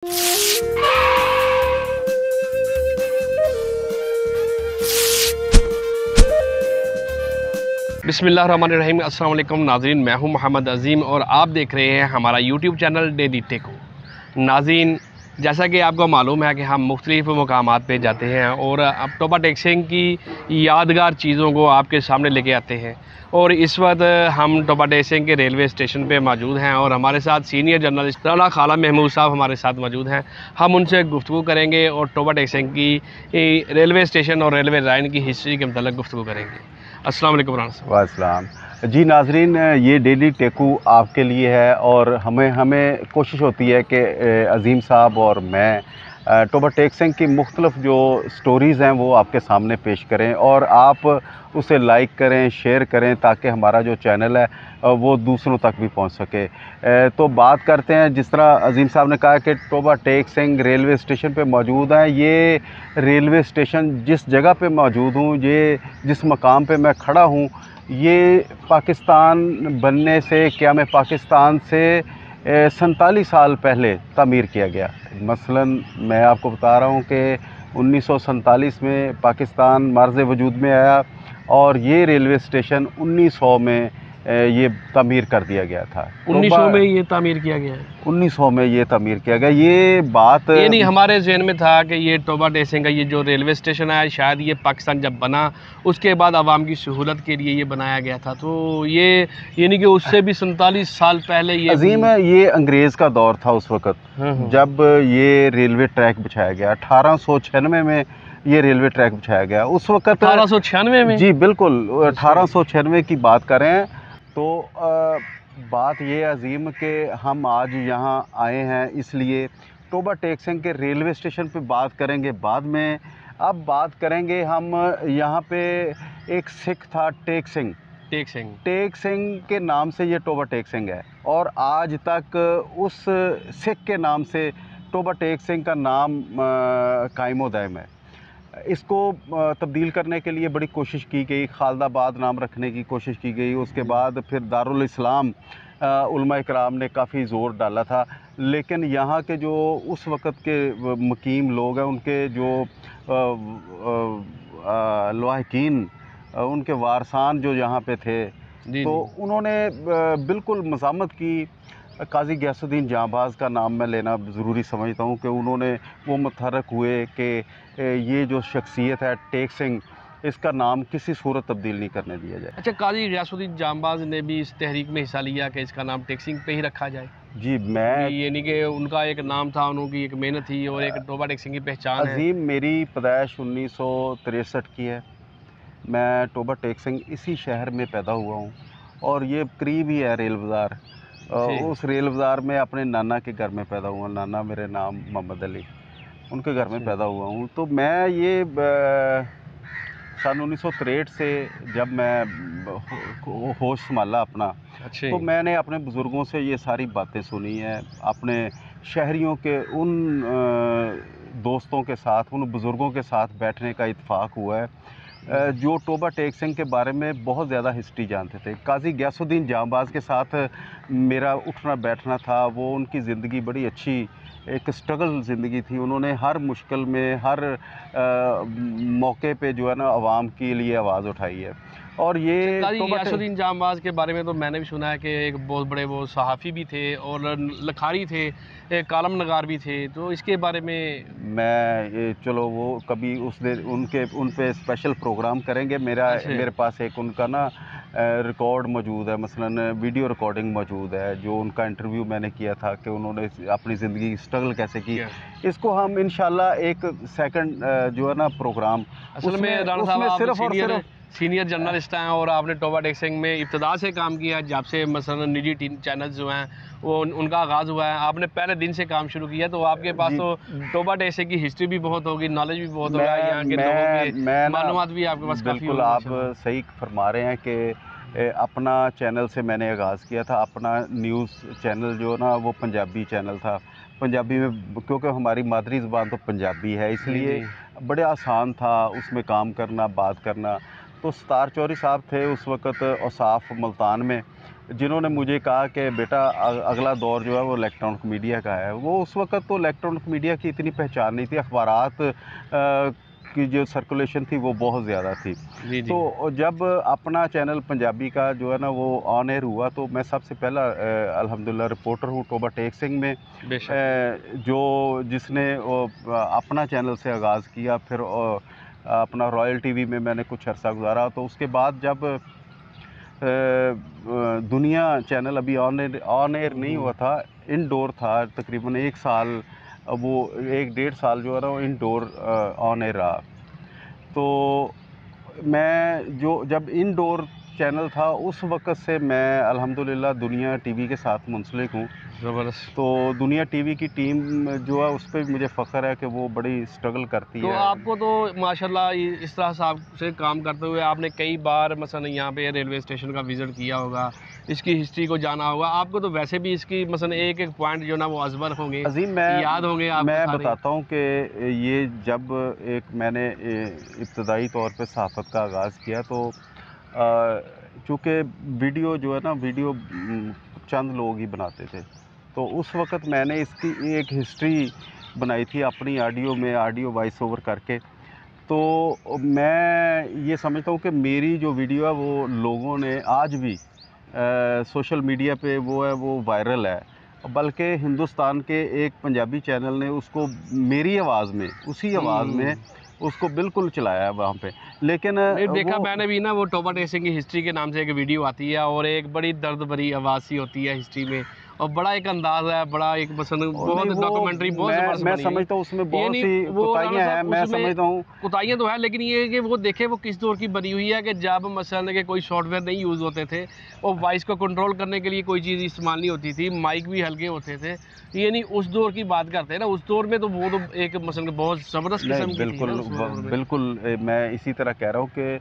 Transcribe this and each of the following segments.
बिस्मिल्लाहिर्रहमानिर्रहीम। अस्सलाम वालेकुम नाज़रीन, मैं हूं मोहम्मद अज़ीम और आप देख रहे हैं हमारा यूट्यूब चैनल डेली टेको। नाज़रीन, जैसा कि आपको मालूम है कि हम मुख्तलिफ़ मकामात पे जाते हैं और अब टोबा टेक्सिंग की यादगार चीज़ों को आपके सामने लेके आते हैं। और इस वक्त हम टोबा टेक्सिंग के रेलवे स्टेशन पे मौजूद हैं और हमारे साथ सीनियर जर्नलिस्ट राना खाला महमूद साहब हमारे साथ मौजूद हैं। हम उनसे गुफ्तगू करेंगे और टोबा टेक्सिंग की रेलवे स्टेशन और रेलवे लाइन की हिस्ट्री के मतलब गुफ्तगू करेंगे। अस्सलाम वालेकुम राना साहब। वालेकुम जी। नाजरीन, ये डेली टेकू आपके लिए है और हमें कोशिश होती है कि अज़ीम साहब और मैं टोबा टेक्सिंग की मुख्तलिफ जो स्टोरीज़ हैं वो आपके सामने पेश करें और आप उसे लाइक करें, शेयर करें ताकि हमारा जो चैनल है वो दूसरों तक भी पहुंच सके। तो बात करते हैं, जिस तरह अज़ीम साहब ने कहा कि टोबा टेक्सिंग रेलवे स्टेशन पे मौजूद है। ये रेलवे स्टेशन जिस जगह पे मौजूद हूँ, ये जिस मकाम पे मैं खड़ा हूँ, ये पाकिस्तान बनने से क़याम पाकिस्तान से 47 साल पहले तामीर किया गया। मसलन मैं आपको बता रहा हूँ कि 1947 में पाकिस्तान मार्ज़ वजूद में आया और ये रेलवे स्टेशन 1900 में ये तामीर कर दिया गया था। 1900 में ये तामीर किया गया है। 1900 में ये तामीर किया गया। ये बात ये नहीं हमारे जहन में था कि ये टोबा टेक्सिंग का ये जो रेलवे स्टेशन है, शायद ये पाकिस्तान जब बना उसके बाद आवाम की सहूलत के लिए ये बनाया गया था। तो ये यानी कि उससे भी 47 साल पहले ये अजीम है, ये अंग्रेज़ का दौर था उस वक़्त जब ये रेलवे ट्रैक बिछाया गया। 1896 में ये रेलवे ट्रैक बिछाया गया। उस वक़्त 1896 में? जी बिल्कुल, 1896 की बात कर रहे हैं। तो बात ये अज़ीम कि हम आज यहाँ आए हैं इसलिए टोबा टेक्सिंग के रेलवे स्टेशन पे बात करेंगे बाद में। अब बात करेंगे हम, यहाँ पे एक सिख था टेक्सिंग के नाम से ये टोबा टेक्सिंग है और आज तक उस सिख के नाम से टोबा टेक्सिंग का नाम कायम दायम है। इसको तब्दील करने के लिए बड़ी कोशिश की गई, खालदाबाद नाम रखने की कोशिश की गई। उसके बाद फिर दारुल इस्लाम उलमा इकराम ने काफ़ी ज़ोर डाला था, लेकिन यहाँ के जो उस वक़्त के मुकीम लोग हैं, उनके जो लवाहिकीन, उनके वारसान जो यहाँ पे थे, तो उन्होंने बिल्कुल मज़ामत की। काजी गयासुद्दीन जांबाज का नाम मैं लेना ज़रूरी समझता हूँ कि उन्होंने वो मुतहर्रिक हुए कि ये जो शख्सियत है टेक्सिंग, इसका नाम किसी सूरत तब्दील नहीं करने दिया जाए। अच्छा, काजी गयासुद्दीन जांबाज ने भी इस तहरीक में हिस्सा लिया कि इसका नाम टेक्सिंग पे ही रखा जाए? जी, मैं यानी कि उनका एक नाम था, उनकी एक मेहनत थी और एक टोबा टेक्सिंग की पहचान है। अज़ीम, मेरी पैदाइश 1963 की है। मैं टोबा टेक्सिंग इसी शहर में पैदा हुआ हूँ और ये करीब ही है रेल बाज़ार। उस रेल बाज़ार में अपने नाना के घर में पैदा हुआ। नाना मेरे नाम मोहम्मद अली, उनके घर में पैदा हुआ हूँ। तो मैं ये सन 1963 से जब मैं होश संभाला अपना, तो मैंने अपने बुज़ुर्गों से ये सारी बातें सुनी हैं। अपने शहरियों के उन दोस्तों के साथ, उन बुज़ुर्गों के साथ बैठने का इत्तेफाक हुआ है जो टोबा टेक्सिंग के बारे में बहुत ज़्यादा हिस्ट्री जानते थे। काजी गयासुद्दीन जांबाज के साथ मेरा उठना बैठना था। वो उनकी ज़िंदगी बड़ी अच्छी एक स्ट्रगल ज़िंदगी थी। उन्होंने हर मुश्किल में, हर मौके पे जो है ना आवाम के लिए आवाज़ उठाई है। और ये काजी गयासुद्दीन जांबाज के बारे में तो मैंने भी सुना है कि एक बहुत बड़े वो सहाफ़ी भी थे और लखारी थे, एक कालम नगार भी थे। तो इसके बारे में मैं चलो वो कभी उन पे स्पेशल प्रोग्राम करेंगे। मेरे पास एक उनका ना रिकॉर्ड मौजूद है, मसलन वीडियो रिकॉर्डिंग मौजूद है, जो उनका इंटरव्यू मैंने किया था कि उन्होंने अपनी ज़िंदगी की स्ट्रगल कैसे की। इसको हम इंशाल्लाह एक सेकंड जो है ना प्रोग्राम, असल में राणा साहब आप सिर्फ और सिर्फ सीनियर जर्नलिस्ट हैं और आपने टोबा टेक्सिंग में इब्तदा से काम किया, जब से मसलन निजी चैनल्स जो हैं वो उनका आगाज़ हुआ है। आपने पहले दिन से काम शुरू किया, तो आपके पास तो टोबा टेक्सिंग की हिस्ट्री भी बहुत होगी, नॉलेज भी बहुत होगा, यहाँ के लोगों के मालूमात भी आपके पास काफ़ी बिल्कुल आप सही फरमा रहे हैं कि अपना चैनल से मैंने आगाज़ किया था। अपना न्यूज़ चैनल जो ना वो पंजाबी चैनल था। पंजाबी में, क्योंकि हमारी मादरी ज़बान तो पंजाबी है, इसलिए बड़े आसान था उसमें काम करना, बात करना। तो सत्तार चौधरी साहब थे उस वक़्त औसाफ मुल्तान में, जिन्होंने मुझे कहा कि बेटा अगला दौर जो है वो इलेक्ट्रॉनिक मीडिया का है। वो उस वक़्त तो इलेक्ट्रॉनिक मीडिया की इतनी पहचान नहीं थी, अखबारात की जो सर्कुलेशन थी वो बहुत ज़्यादा थी। जी जी। तो जब अपना चैनल पंजाबी का जो है ना वो ऑन एयर हुआ, तो मैं सबसे पहला अल्हम्दुलिल्लाह रिपोर्टर हूँ टोबा टेक सिंह में, जो जिसने अपना चैनल से आगाज़ किया। फिर अपना रॉयल टीवी में मैंने कुछ अरसा गुजारा। तो उसके बाद जब दुनिया चैनल अभी ऑन एयर नहीं हुआ था, इनडोर था, तकरीबन 1 साल, वो 1 डेढ़ साल जो है ना वो इनडोर ऑन एयर रहा। तो मैं जब इनडोर चैनल था उस वक़्त से मैं अल्हम्दुलिल्लाह दुनिया टीवी के साथ मुंसलिक हूँ। ज़बरदस्त। तो दुनिया टीवी की टीम जो है उस पे भी मुझे फ़ख्र है कि वो बड़ी स्ट्रगल करती तो है। आपको तो माशाल्लाह इस तरह से आपसे काम करते हुए आपने कई बार मसलन यहाँ पे रेलवे स्टेशन का विज़िट किया होगा, इसकी हिस्ट्री को जाना होगा, आपको तो वैसे भी इसकी मसलन एक एक पॉइंट जो ना वो अज़बर होंगे, अज़ीम, याद होंगे आपको मैं सारे। बताता हूँ कि ये जब मैंने इब्तदाई तौर पे सहाफ़त का आगाज़ किया, तो चूँकि वीडियो जो है ना वीडियो चंद लोग ही बनाते थे। तो उस वक़्त मैंने इसकी एक हिस्ट्री बनाई थी अपनी ऑडियो में, ऑडियो वॉइस ओवर करके। तो मैं ये समझता हूँ कि मेरी जो वीडियो है वो लोगों ने आज भी सोशल मीडिया पे वो है वो वायरल है। बल्कि हिंदुस्तान के एक पंजाबी चैनल ने उसको मेरी आवाज़ में, उसी आवाज़ में उसको बिल्कुल चलाया है वहाँ पे। लेकिन नहीं देखा वो मैंने भी ना, वो टोबा टेक सिंह की हिस्ट्री के नाम से एक वीडियो आती है और एक बड़ी दर्द भरी आवाज़ सी होती है हिस्ट्री में, और बड़ा एक अंदाज़ है, बड़ा एक पसंद, बहुत नहीं, वो डॉक्यूमेंट्री बहुत ज़बरदस्त मैं बनी हुई। समझता हूँ उसमें ये बहुत नहीं सी वो कोताहियाँ राणा हैं, साहब मैं उसमें समझता हूँ। कोताहियाँ तो है, लेकिन ये कि वो देखे वो किस दौर की बनी हुई है कि जब मसलन के कोई सॉफ्टवेयर नहीं यूज़ होते थे और वॉइस को कंट्रोल करने के लिए कोई चीज़ इस्तेमाल नहीं होती थी, माइक भी हल्के होते थे। ये नहीं उस दौर की बात करते हैं ना, उस दौर में तो वो तो एक मसलन बहुत ज़बरदस्त किस्म नहीं, की थी ना बिल्कुल उस दौर में। बिल्कुल मैं इसी तरह कह रहा हूँ कि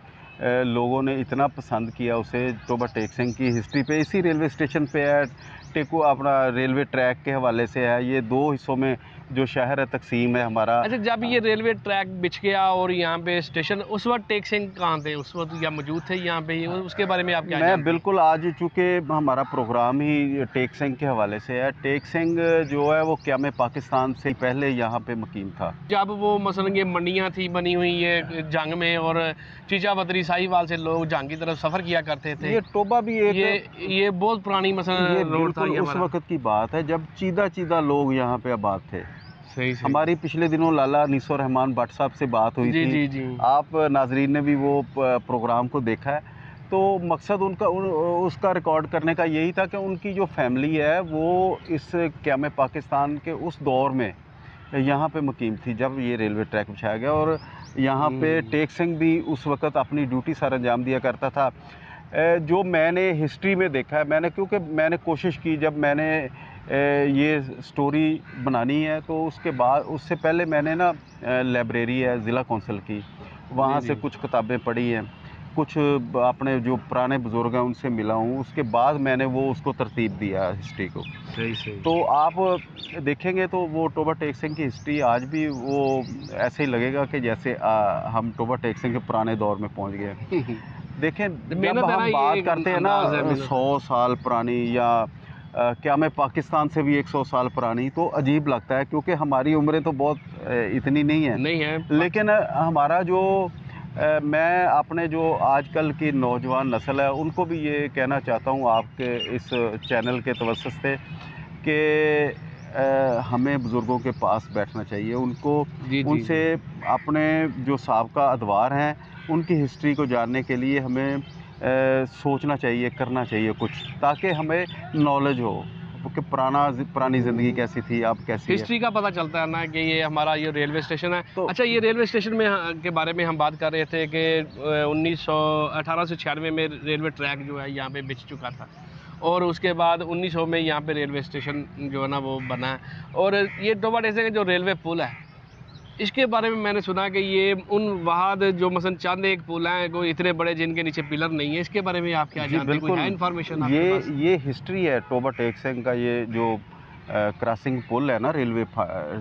लोगों ने इतना पसंद किया उसे टोबा टेक सिंह की हिस्ट्री पे। इसी रेलवे स्टेशन पे है, टेकू अपना रेलवे ट्रैक के हवाले से है। ये 2 हिस्सों में जो शहर है तकसीम है हमारा। अच्छा, जब ये रेलवे ट्रैक बिछ गया और यहाँ पे स्टेशन, उस वक्त टेक सिंह कहाँ थे? उस वक्त या मौजूद थे यहाँ पे? उसके बारे में आप क्या मैं जानते हैं? बिल्कुल, आज चूँकि हमारा प्रोग्राम ही टेक सिंह के हवाले से है, टेक सिंह जो है वो क़याम पाकिस्तान से पहले यहाँ पे मुकीम था। जब वो मसलन ये मंडियाँ थी बनी हुई ये जंग में, और चीचा बदरी साहिवाल से लोग जंग की तरफ सफ़र किया करते थे, ये टोबा भी एक ये बहुत पुरानी ये मसलन रोड था बिल्कुल ये उस हमारा। वक़्त की बात है जब चीदा लोग यहाँ पे आबाद थे। सही सही। हमारी पिछले दिनों लाला अनीसुर रहमान भट्ट साहब से बात हुई जी थी। जी जी। आप नाज़रीन ने भी वो प्रोग्राम को देखा है। तो मकसद उनका उसका रिकॉर्ड करने का यही था कि उनकी जो फैमिली है वो इस क़याम पाकिस्तान के उस दौर में यहाँ पे मुकीम थी जब ये रेलवे ट्रैक बिछाया गया। और यहाँ पे टेक सिंह भी उस वक़्त अपनी ड्यूटी सर अंजाम दिया करता था। जो मैंने हिस्ट्री में देखा है, मैंने क्योंकि मैंने कोशिश की, जब मैंने ये स्टोरी बनानी है तो उसके बाद उससे पहले मैंने ना लाइब्रेरी है ज़िला कौंसिल की, वहाँ से कुछ किताबें पढ़ी हैं, कुछ अपने जो पुराने बुज़ुर्ग हैं उनसे मिला हूँ, उसके बाद मैंने वो उसको तरतीब दिया हिस्ट्री को। सही सही। तो आप देखेंगे तो वो टोबा टेक सिंह की हिस्ट्री आज भी वो ऐसे ही लगेगा कि जैसे हम टोबा टेक सिंह के पुराने दौर में पहुँच गए हैं। देखें, जब हम बात करते हैं ना 100 साल पुरानी या क़याम पाकिस्तान से भी 100 साल पुरानी, तो अजीब लगता है क्योंकि हमारी उम्रें तो बहुत इतनी नहीं है। लेकिन हमारा जो मैं अपने जो आजकल की नौजवान नस्ल है उनको भी ये कहना चाहता हूँ आपके इस चैनल के तवज्जुह से कि हमें बुज़ुर्गों के पास बैठना चाहिए, उनसे अपने जो साबका अदवार हैं उनकी हिस्ट्री को जानने के लिए हमें सोचना चाहिए, करना चाहिए कुछ, ताकि हमें नॉलेज हो कि पुरानी ज़िंदगी कैसी थी, अब कैसी है। हिस्ट्री का पता चलता है ना कि ये हमारा ये रेलवे स्टेशन है। तो अच्छा, ये रेलवे स्टेशन में के बारे में हम बात कर रहे थे कि 1896 में रेलवे ट्रैक जो है यहाँ पे बिछ चुका था, और उसके बाद 1900 में यहाँ पे रेलवे स्टेशन जो है ना वो बना है। और ये टोबा टेक सिंह का जो रेलवे पुल है, इसके बारे में मैंने सुना कि ये उन वहाद जो मसलन चंद एक पुल हैं कोई इतने बड़े जिनके नीचे पिलर नहीं है, इसके बारे में आप क्या जानते हैं? कोई है इन्फॉर्मेशन आपके पास? ये हिस्ट्री है टोबा टेक सिंह का। ये जो क्रॉसिंग पुल है ना रेलवे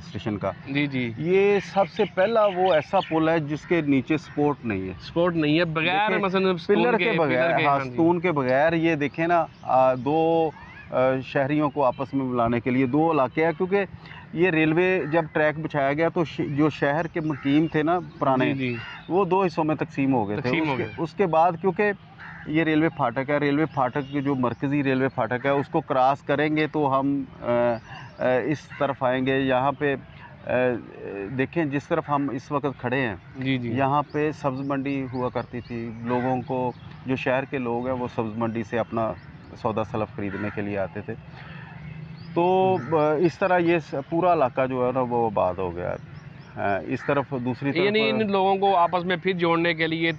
स्टेशन का, जी जी, ये सबसे पहला वो ऐसा पुल है जिसके नीचे सपोर्ट नहीं है, सपोर्ट नहीं है, बगैर देखें, मसलन पिलर के बगैर, हाँ, हाँ जी, स्तून के बगैर। ये देखें ना, दो शहरियों को आपस में मिलाने के लिए दो इलाके हैं, क्योंकि ये रेलवे जब ट्रैक बिछाया गया तो जो शहर के मुकीम थे ना पुराने, जी जी, वो दो हिस्सों में तकसीम हो गए थे। तकसीम हो गए। उसके बाद क्योंकि ये रेलवे फाटक है, रेलवे फाटक के जो मरकज़ी रेलवे फाटक है उसको क्रॉस करेंगे तो हम इस तरफ आएंगे। यहाँ पे देखें जिस तरफ हम इस वक्त खड़े हैं, जी जी, यहाँ पे सब्ज़ मंडी हुआ करती थी। लोगों को, जो शहर के लोग हैं, वो सब्ज़ मंडी से अपना सौदा सलफ ख़रीदने के लिए आते थे। तो इस तरह ये पूरा इलाका जो है ना वो आबाद हो गया है। इस तरफ दूसरी यानी इन तरफ लोगों को आपस में फिर जोड़ने के लिए